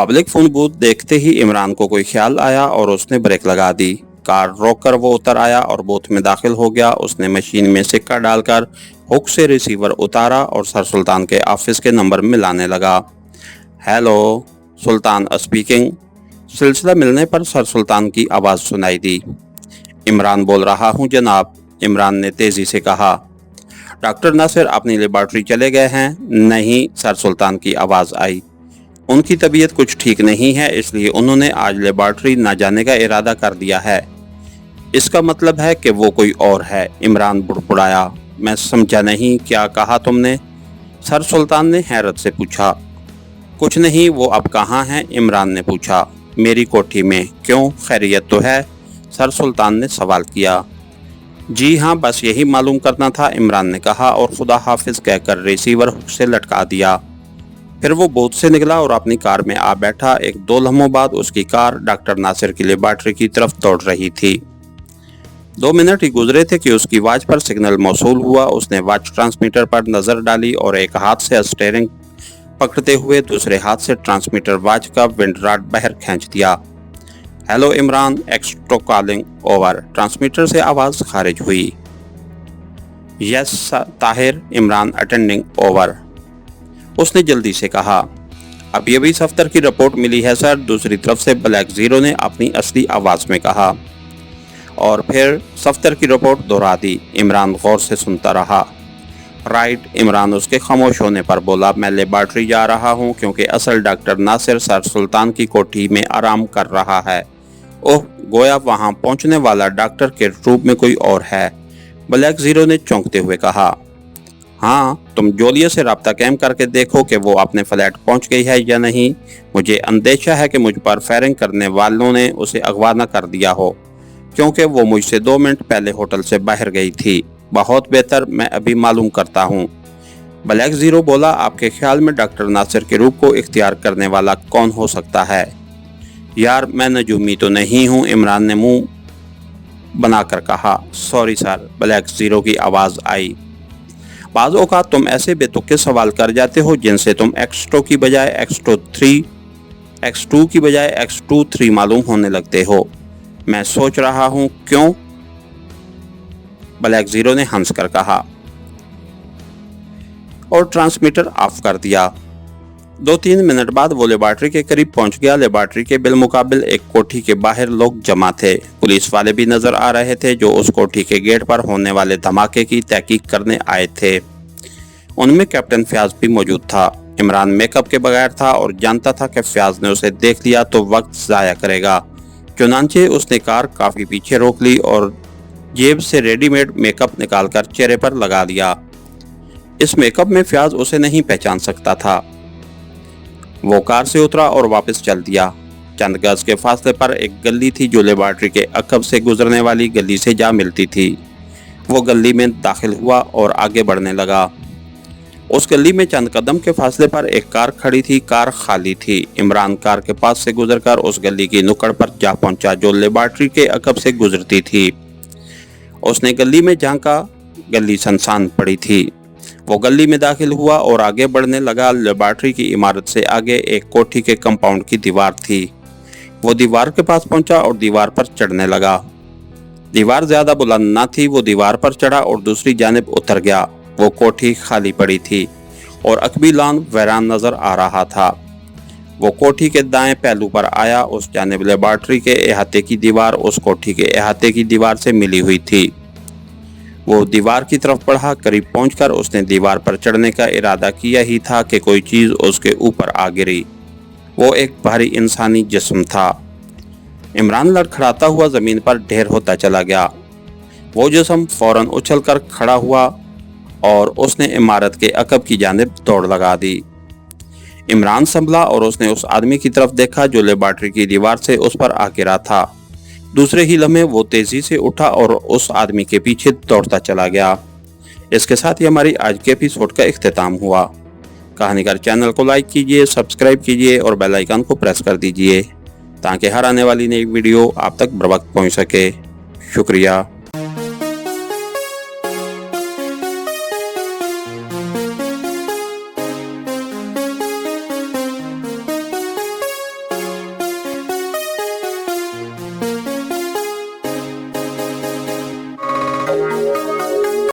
Public phone booth देखते ही इमरान को कोई ख्याल आया और उसने ब्रेक लगा दी। कार रोककर वो उतर आया और बूथ में दाखिल हो गया। उसने मशीन में सिक्का डालकर हुक से रिसीवर उतारा और सर सुल्तान के ऑफिस के नंबर मिलाने लगा। हेलो, सुल्तान स्पीकिंग। सिलसिला मिलने पर सर सुल्तान की आवाज़ सुनाई दी। इमरान बोल रहा हूँ जनाब, इमरान ने तेज़ी से कहा। डॉक्टर नासिर अपनी लेबॉर्ट्री चले गए हैं? नहीं, सर सुल्तान की आवाज़ आई। उनकी तबीयत कुछ ठीक नहीं है, इसलिए उन्होंने आज लेबॉर्ट्री न जाने का इरादा कर दिया है। इसका मतलब है कि वो कोई और है, इमरान बुड़बुड़ाया। मैं समझा नहीं, क्या कहा तुमने? सर सुल्तान ने हैरत से पूछा। कुछ नहीं, वो अब कहाँ हैं? इमरान ने पूछा। मेरी कोठी में। क्यों, खैरियत तो है? सर सुल्तान ने सवाल किया। जी हाँ, बस यही मालूम करना था, इमरान ने कहा और खुदा हाफिज कहकर रिसीवर हुक से लटका दिया। फिर वो बूथ से निकला और अपनी कार में आ बैठा। एक दो लम्हों बाद उसकी कार डॉक्टर नासिर की लेबॉर्ट्री की तरफ दौड़ रही थी। 2 मिनट ही गुजरे थे कि उसकी वॉच पर सिग्नल मौसूल हुआ। उसने वॉच ट्रांसमीटर पर नज़र डाली और एक हाथ से स्टीयरिंग पकड़ते हुए दूसरे हाथ से ट्रांसमीटर वॉच का विंडराड बाहर खींच दिया। हेलो इमरान, एक्स्ट्रो कॉलिंग ओवर। ट्रांसमीटर से आवाज़ खारिज हुई। Yes Tahir, Imran attending over. उसने जल्दी से कहा। अभी सफ्तर की रिपोर्ट मिली है सर, दूसरी तरफ से ब्लैक ज़ीरो ने अपनी असली आवाज़ में कहा। और फिर सफ्तर की रिपोर्ट दोहरा दी। इमरान गौर से सुनता रहा। राइट, इमरान उसके खामोश होने पर बोला। मैं लेबॉर्ट्री जा रहा हूँ क्योंकि असल डॉक्टर नासिर सर सुल्तान की कोठी में आराम कर रहा है। ओह, गोया वहाँ पहुँचने वाला डॉक्टर के रूप में कोई और है, ब्लैक ज़ीरो ने चौंकते हुए कहा। हाँ, तुम जोलिया से राब्ता कायम करके देखो कि वो अपने फ्लैट पहुंच गई है या नहीं। मुझे अंदेशा है कि मुझ पर फायरिंग करने वालों ने उसे अगवा न कर दिया हो, क्योंकि वो मुझसे 2 मिनट पहले होटल से बाहर गई थी। बहुत बेहतर, मैं अभी मालूम करता हूँ, ब्लैक ज़ीरो बोला। आपके ख्याल में डॉक्टर नासिर के रूप को इख्तियार करने वाला कौन हो सकता है? यार, मैं नजूमी तो नहीं हूँ, इमरान ने मुंह बनाकर कहा। सॉरी सर, ब्लैक ज़ीरो की आवाज़ आई। बाज़ औक़ात तुम ऐसे बेतुके सवाल कर जाते हो जिनसे तुम एक्स2 की बजाय एक्स2 की बजाय एक्स23 मालूम होने लगते हो। मैं सोच रहा हूँ क्यों, ब्लैक ज़ीरो ने हंस कर कहा और ट्रांसमीटर ऑफ कर दिया। 2-3 मिनट बाद वो लेबॉर्ट्री के करीब पहुंच गया। लेबॉर्ट्री के बिलमुकाबिल एक कोठी के बाहर लोग जमा थे। पुलिस वाले भी नजर आ रहे थे जो उस कोठी के गेट पर होने वाले धमाके की तहकीक करने आए थे। उनमें कैप्टन फयाज भी मौजूद था। इमरान मेकअप के बगैर था और जानता था कि फयाज ने उसे देख लिया तो वक्त ज़ाया करेगा। चुनांचे उसने कार काफ़ी पीछे रोक ली और जेब से रेडीमेड मेकअप निकालकर चेहरे पर लगा लिया। इस मेकअप में फयाज उसे नहीं पहचान सकता था। वो कार से उतरा और वापस चल दिया। चंद गज के फासले पर एक गली थी जो लेबॉर्ट्री के अकब से गुजरने वाली गली से जा मिलती थी। वो गली में दाखिल हुआ और आगे बढ़ने लगा। उस गली में चंद कदम के फासले पर एक कार खड़ी थी। कार खाली थी। इमरान कार के पास से गुजरकर उस गली की नुक्कड़ पर जा पहुंचा जो लेबॉर्ट्री के अकब से गुजरती थी। उसने गली में झांका। गली सुनसान पड़ी थी। वो गली में दाखिल हुआ और आगे बढ़ने लगा। लेबॉर्ट्री की इमारत से आगे एक कोठी के कंपाउंड की दीवार थी। वो दीवार के पास पहुंचा और दीवार पर चढ़ने लगा। दीवार ज्यादा बुलंद न थी। वो दीवार पर चढ़ा और दूसरी जानिब उतर गया। वो कोठी खाली पड़ी थी और अकबी लॉन वीरान नजर आ रहा था। वो कोठी के दाएं पहलू पर आया। उस जानिब लेबॉर्ट्री के अहाते की दीवार उस कोठी के अहाते की दीवार से मिली हुई थी। वो दीवार की तरफ बढ़ा। करीब पहुंचकर उसने दीवार पर चढ़ने का इरादा किया ही था कि कोई चीज़ उसके ऊपर आ गिरी। वो एक भारी इंसानी जिस्म था। इमरान लड़खड़ाता हुआ ज़मीन पर ढेर होता चला गया। वो जिस्म फौरन उछलकर खड़ा हुआ और उसने इमारत के अकब की जानिब दौड़ लगा दी। इमरान संभला और उसने उस आदमी की तरफ देखा जो लेबॉर्ट्री की दीवार से उस पर आ गिरा था। दूसरे ही लम्हे वो तेज़ी से उठा और उस आदमी के पीछे दौड़ता चला गया। इसके साथ ही हमारी आज के एपिसोड का इख्तिताम हुआ। कहानीकार चैनल को लाइक कीजिए, सब्सक्राइब कीजिए और बेल आइकन को प्रेस कर दीजिए ताकि हर आने वाली नई वीडियो आप तक बर वक्त पहुँच सके। शुक्रिया।